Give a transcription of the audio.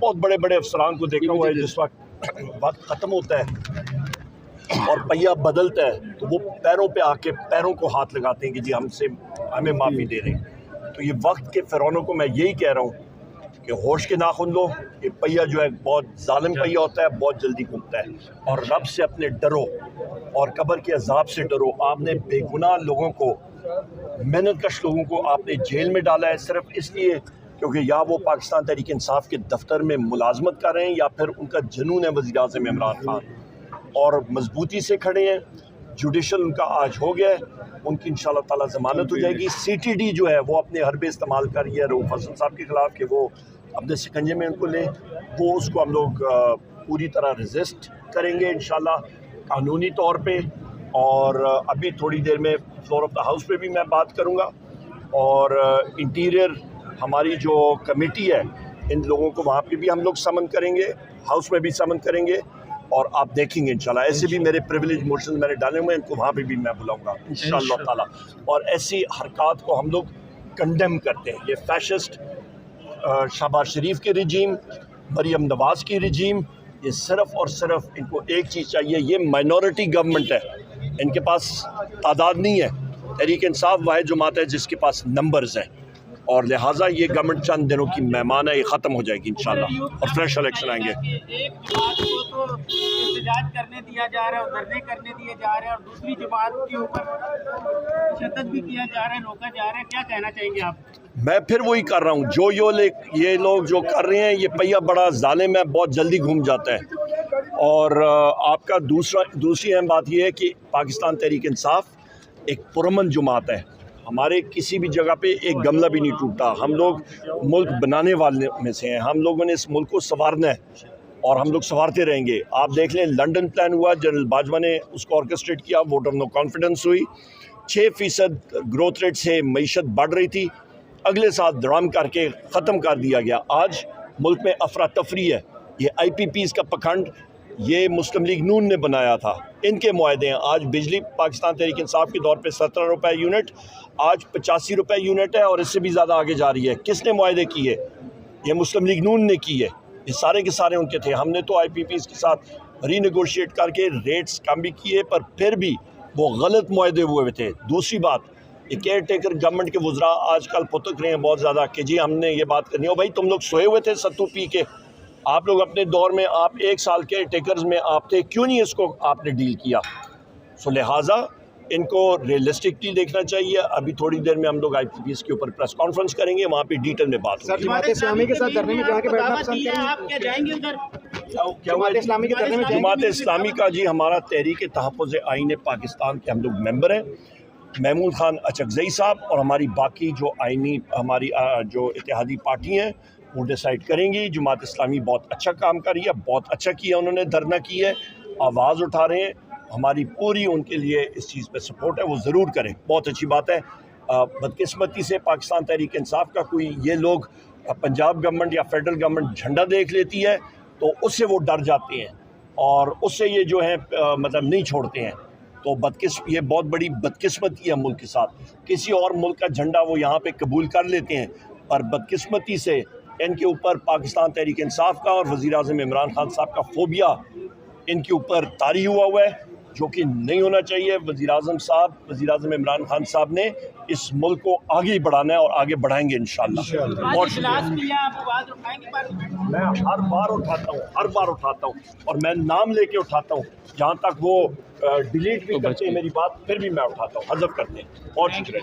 बहुत बड़े बड़े अफसरान को देखा हुआ है, जिस वक्त ख़त्म होता है और पहिया बदलता है तो वो पैरों पे आके पैरों को हाथ लगाते हैं कि जी हमें माफ़ी दे रहे हैं। तो ये वक्त के फ़िरौनों को मैं यही कह रहा हूँ कि होश के नाखुन लो। ये पहिया जो है बहुत जालिम पहिया होता है, बहुत जल्दी घूमता है। और रब से अपने डरो और कब्र के अजाब से डरो। आपने बेगुनाह लोगों को, मेहनत कश लोगों को आपने जेल में डाला है सिर्फ इसलिए क्योंकि या वो पाकिस्तान तहरीक इंसाफ के दफ्तर में मुलाजमत कर रहे हैं या फिर उनका जुनून है वज़ीर आज़म इमरान खान, और मजबूती से खड़े हैं। जुडिशल उनका आज हो गया है, उनकी इंशाअल्लाह ताला ज़मानत हो जाएगी। CTD जो है वो अपने हरबे इस्तेमाल कर रही है रऊफ़ हसन साहब के ख़िलाफ़ कि वो अपने शिकंजे में उनको लें, वो उसको हम लोग पूरी तरह रेजिस्ट करेंगे इंशाअल्लाह कानूनी तौर पे। और अभी थोड़ी देर में फ्लोर ऑफ द हाउस पे भी मैं बात करूँगा, और इंटीरियर हमारी जो कमेटी है इन लोगों को वहाँ पे भी हम लोग समन करेंगे, हाउस में भी समन करेंगे, और आप देखेंगे इंशाल्लाह। ऐसे भी मेरे प्रिविलेज मोशंस मैंने डाले हुए हैं, इनको वहाँ पे भी मैं बुलाऊंगा इंशाल्लाह ताला। और ऐसी हरकत को हम लोग कंडेम करते हैं। ये फैशिस्ट शहबाज शरीफ की रिजीम, मरियम नवाज़ की रिजीम, ये सिर्फ़ और सिर्फ इनको एक चीज़ चाहिए, ये माइनॉरिटी गवर्नमेंट है, इनके पास तादाद नहीं है। तहरीक इंसाफ वाहिद जमात है जिसके पास नंबर्स हैं, और लिहाजा ये गवर्नमेंट चंद दिनों की मेहमान है, ये ख़त्म हो जाएगी इंशाल्लाह और फ्रेश इलेक्शन आएंगे। एक जमात को तो एहतजाज करने दिया जा रहा है और धरने करने दिए जा रहे हैं, और दूसरी जमात के ऊपर तशद्दुद भी किया जा रहा है, रोका जा रहा है, क्या कहना चाहेंगे आप? मैं फिर वही कर रहा हूँ जो ये लोग जो कर रहे हैं, ये पहिया बड़ा जालिम है, बहुत जल्दी घूम जाता है। और आपका दूसरी अहम बात यह है कि पाकिस्तान तहरीक इंसाफ एक पुरअमन जमात है। हमारे किसी भी जगह पे एक गमला भी नहीं टूटता। हम लोग मुल्क बनाने वाले में से हैं, हम लोगों ने इस मुल्क को संवारना है और हम लोग संवारते रहेंगे। आप देख लें, लंदन प्लान हुआ, जनरल बाजवा ने उसको ऑर्केस्ट्रेट किया, वोट ऑफ नो कॉन्फिडेंस हुई, 6% ग्रोथ रेट से मईशत बढ़ रही थी, अगले साल धड़ाम करके ख़त्म कर दिया गया। आज मुल्क में अफरा तफरी है। ये IPPs का पखंड ये मुस्लिम लीग नून ने बनाया था, इनके मुआहदे हैं। आज बिजली पाकिस्तान तहरीक इंसाफ के दौर पे 17 रुपये यूनिट, आज 85 रुपये यूनिट है, और इससे भी ज़्यादा आगे जा रही है। किसने मुआहदे किए? ये मुस्लिम लीग नून ने की है। ये सारे के सारे उनके थे। हमने तो IPPs के साथ रीनेगोशिएट करके रेट्स कम भी किए, पर फिर भी वो गलत मुआहदे हुए थे। दूसरी बात, ये केयर टेकर गवर्नमेंट के वज़रा आजकल पुतक रहे हैं बहुत ज़्यादा कि जी हमने ये बात करनी हो। भाई तुम लोग सोए हुए थे सत्तू पी के, आप लोग अपने दौर में, आप 1 साल के टेकर्स में आप थे, क्यों नहीं इसको आपने डील किया? सो लिहाजा इनको रियलिस्टिकली देखना चाहिए। अभी थोड़ी देर में हम लोग IPPs के ऊपर प्रेस कॉन्फ्रेंस करेंगे, वहाँ पे डिटेल में बात होगी। जमात इस्लामी के साथ धरने में जाके बैठना पसंद करेंगे? आप क्या जाएंगे उधर? जमात इस्लामी के धरने में? जमात इस्लामी का जी हमारा तहरीक तहफ़्फ़ुज़ आईन पाकिस्तान के हम लोग मेंबर हैं। महमूद खान अचकज़ई साहब और हमारी बाकी जो आईनी हमारी जो इत्तेहादी पार्टी हैं वो डिसाइड करेंगी। जमात इस्लामी बहुत अच्छा काम कर रही है, बहुत अच्छा किया उन्होंने, धरना की है, आवाज़ उठा रहे हैं। हमारी पूरी उनके लिए इस चीज़ पे सपोर्ट है, वो ज़रूर करें, बहुत अच्छी बात है। बदकिस्मती से पाकिस्तान तहरीक इंसाफ का कोई ये लोग पंजाब गवर्नमेंट या फेडरल गवर्नमेंट झंडा देख लेती है तो उससे वो डर जाते हैं और उससे ये जो है मतलब नहीं छोड़ते हैं। तो ये बहुत बड़ी बदकिस्मती है मुल्क के साथ। किसी और मुल्क का झंडा वो यहाँ पे कबूल कर लेते हैं, पर बदकिस्मती से इनके ऊपर पाकिस्तान तहरीक इंसाफ का और वज़ीर आज़म इमरान खान साहब का फोबिया इनके ऊपर तारी हुआ है, जो कि नहीं होना चाहिए। वज़ीर आज़म इमरान खान साहब ने इस मुल्क को आगे बढ़ाना है और आगे बढ़ाएंगे इंशाअल्लाह। बहुत शुक्रिया। मैं हर बार उठाता हूँ और मैं नाम लेके उठाता हूँ। जहाँ तक वो डिलीट भी करते हैं मेरी बात, फिर भी मैं उठाता हूँ, हज़फ करते हैं। बहुत शुक्रिया।